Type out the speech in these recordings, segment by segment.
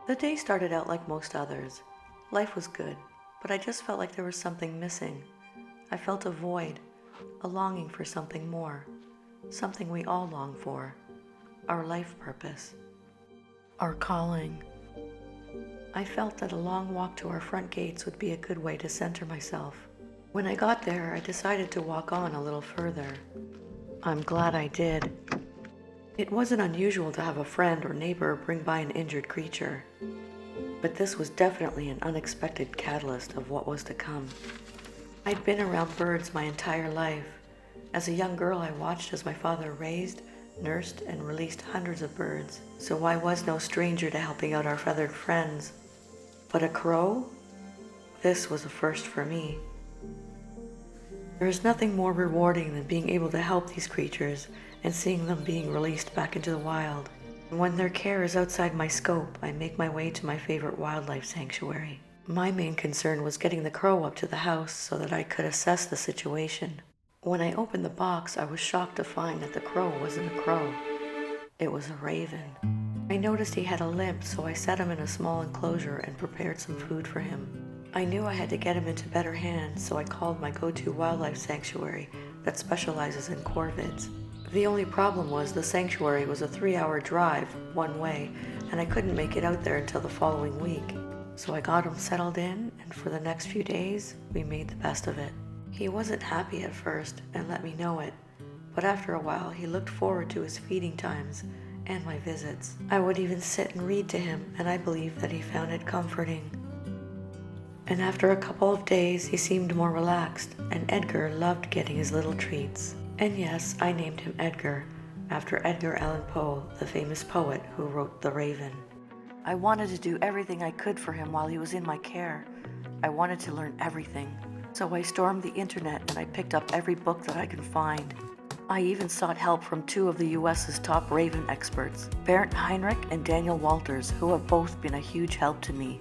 The day started out like most others. Life was good, but I just felt like there was something missing. I felt a void, a longing for something more, something we all long for, our life purpose, our calling. I felt that a long walk to our front gates would be a good way to center myself. When I got there, I decided to walk on a little further. I'm glad I did. It wasn't unusual to have a friend or neighbor bring by an injured creature, but this was definitely an unexpected catalyst of what was to come. I'd been around birds my entire life. As a young girl, I watched as my father raised, nursed, and released hundreds of birds, so I was no stranger to helping out our feathered friends. But a crow? This was a first for me. There is nothing more rewarding than being able to help these creatures and seeing them being released back into the wild. And when their care is outside my scope, I make my way to my favorite wildlife sanctuary. My main concern was getting the crow up to the house so that I could assess the situation. When I opened the box, I was shocked to find that the crow wasn't a crow. It was a raven. I noticed he had a limp, so I set him in a small enclosure and prepared some food for him. I knew I had to get him into better hands, so I called my go-to wildlife sanctuary that specializes in corvids. The only problem was the sanctuary was a 3-hour drive, one way, and I couldn't make it out there until the following week. So I got him settled in, and for the next few days, we made the best of it. He wasn't happy at first, and let me know it, but after a while he looked forward to his feeding times and my visits. I would even sit and read to him, and I believe that he found it comforting. And after a couple of days, he seemed more relaxed, and Edgar loved getting his little treats. And yes, I named him Edgar, after Edgar Allan Poe, the famous poet who wrote The Raven. I wanted to do everything I could for him while he was in my care. I wanted to learn everything. So I stormed the internet and I picked up every book that I could find. I even sought help from 2 of the US's top raven experts, Bernd Heinrich and Daniel Walters, who have both been a huge help to me.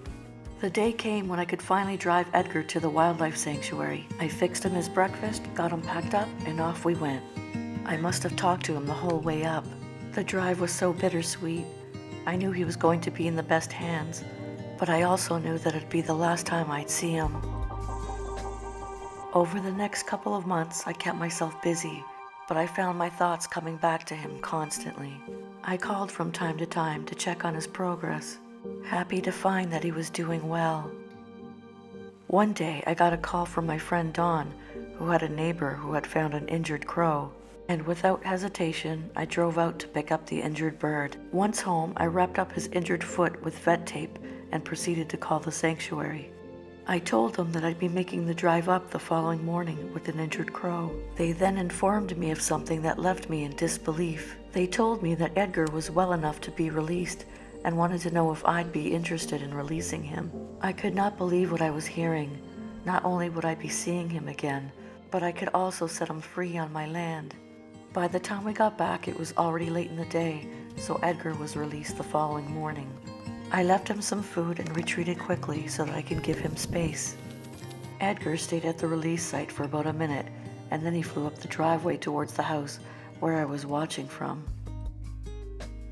The day came when I could finally drive Edgar to the wildlife sanctuary. I fixed him his breakfast, got him packed up, and off we went. I must have talked to him the whole way up. The drive was so bittersweet. I knew he was going to be in the best hands, but I also knew that it'd be the last time I'd see him. Over the next couple of months, I kept myself busy, but I found my thoughts coming back to him constantly. I called from time to time to check on his progress, happy to find that he was doing well. One day, I got a call from my friend Dawn, who had a neighbor who had found an injured crow, and without hesitation, I drove out to pick up the injured bird. Once home, I wrapped up his injured foot with vet tape and proceeded to call the sanctuary. I told them that I'd be making the drive up the following morning with an injured crow. They then informed me of something that left me in disbelief. They told me that Edgar was well enough to be released and wanted to know if I'd be interested in releasing him. I could not believe what I was hearing. Not only would I be seeing him again, but I could also set him free on my land. By the time we got back, it was already late in the day, so Edgar was released the following morning. I left him some food and retreated quickly so that I could give him space. Edgar stayed at the release site for about a minute, and then he flew up the driveway towards the house where I was watching from.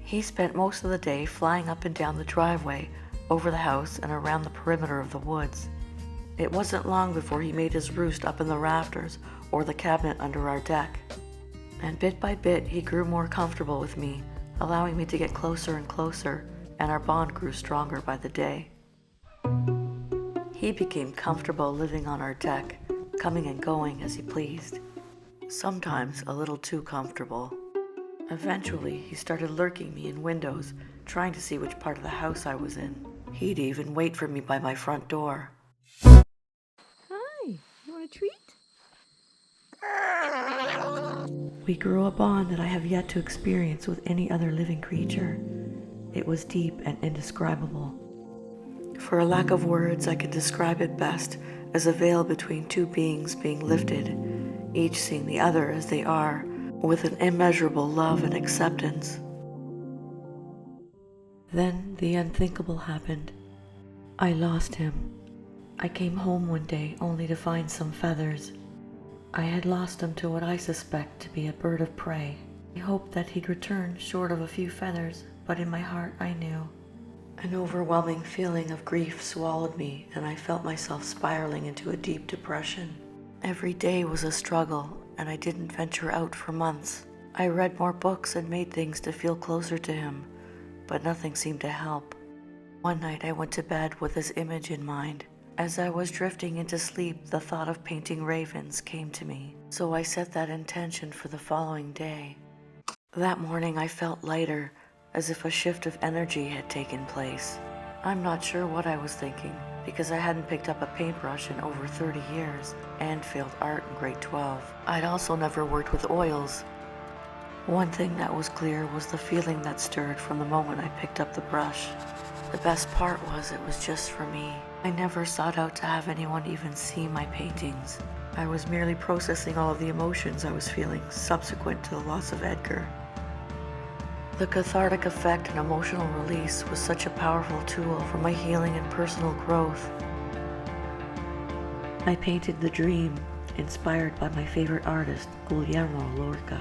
He spent most of the day flying up and down the driveway, over the house, and around the perimeter of the woods. It wasn't long before he made his roost up in the rafters or the cabinet under our deck. And bit by bit, he grew more comfortable with me, allowing me to get closer and closer, and our bond grew stronger by the day. He became comfortable living on our deck, coming and going as he pleased. Sometimes a little too comfortable. Eventually, he started lurking me in windows, trying to see which part of the house I was in. He'd even wait for me by my front door. Hi, you want a treat? We grew a bond that I have yet to experience with any other living creature. It was deep and indescribable. For a lack of words, I could describe it best as a veil between 2 beings being lifted, each seeing the other as they are, with an immeasurable love and acceptance. Then the unthinkable happened. I lost him. I came home one day only to find some feathers. I had lost him to what I suspect to be a bird of prey. I hoped that he'd return short of a few feathers, but in my heart I knew An overwhelming feeling of grief swallowed me, and I felt myself spiraling into a deep depression. Every day was a struggle, and I didn't venture out for months. I read more books and made things to feel closer to him, but nothing seemed to help. One night I went to bed with his image in mind. As I was drifting into sleep, the thought of painting ravens came to me, so I set that intention for the following day. That morning I felt lighter, as if a shift of energy had taken place. I'm not sure what I was thinking, because I hadn't picked up a paintbrush in over 30 years and failed art in grade 12. I'd also never worked with oils. One thing that was clear was the feeling that stirred from the moment I picked up the brush. The best part was it was just for me. I never sought out to have anyone even see my paintings. I was merely processing all of the emotions I was feeling subsequent to the loss of Edgar. The cathartic effect and emotional release was such a powerful tool for my healing and personal growth. I painted The Dream, inspired by my favorite artist, Guillermo Lorca.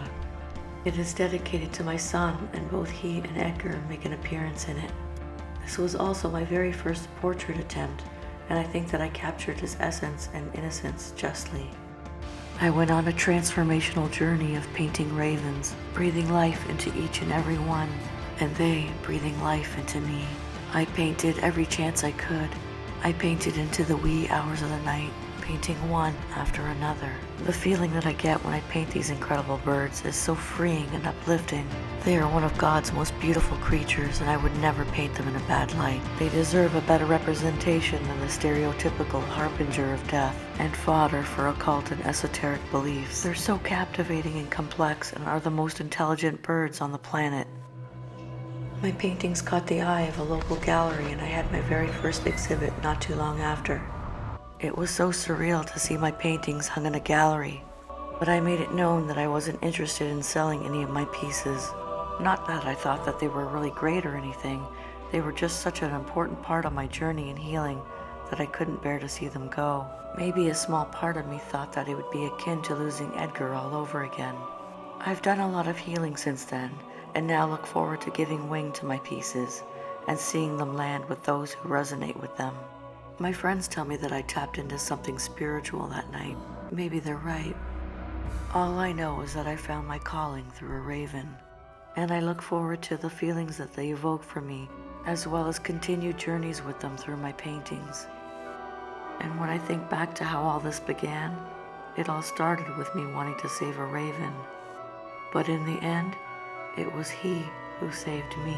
It is dedicated to my son, and both he and Edgar make an appearance in it. This was also my very first portrait attempt, and I think that I captured his essence and innocence justly. I went on a transformational journey of painting ravens, breathing life into each and every one, and they breathing life into me. I painted every chance I could. I painted into the wee hours of the night, painting one after another. The feeling that I get when I paint these incredible birds is so freeing and uplifting. They are one of God's most beautiful creatures, and I would never paint them in a bad light. They deserve a better representation than the stereotypical harbinger of death and fodder for occult and esoteric beliefs. They're so captivating and complex and are the most intelligent birds on the planet. My paintings caught the eye of a local gallery, and I had my very first exhibit not too long after. It was so surreal to see my paintings hung in a gallery, but I made it known that I wasn't interested in selling any of my pieces. Not that I thought that they were really great or anything, they were just such an important part of my journey and healing that I couldn't bear to see them go. Maybe a small part of me thought that it would be akin to losing Edgar all over again. I've done a lot of healing since then, and now look forward to giving wing to my pieces and seeing them land with those who resonate with them. My friends tell me that I tapped into something spiritual that night. Maybe they're right. All I know is that I found my calling through a raven, and I look forward to the feelings that they evoke for me, as well as continued journeys with them through my paintings. And when I think back to how all this began, it all started with me wanting to save a raven. But in the end, it was he who saved me.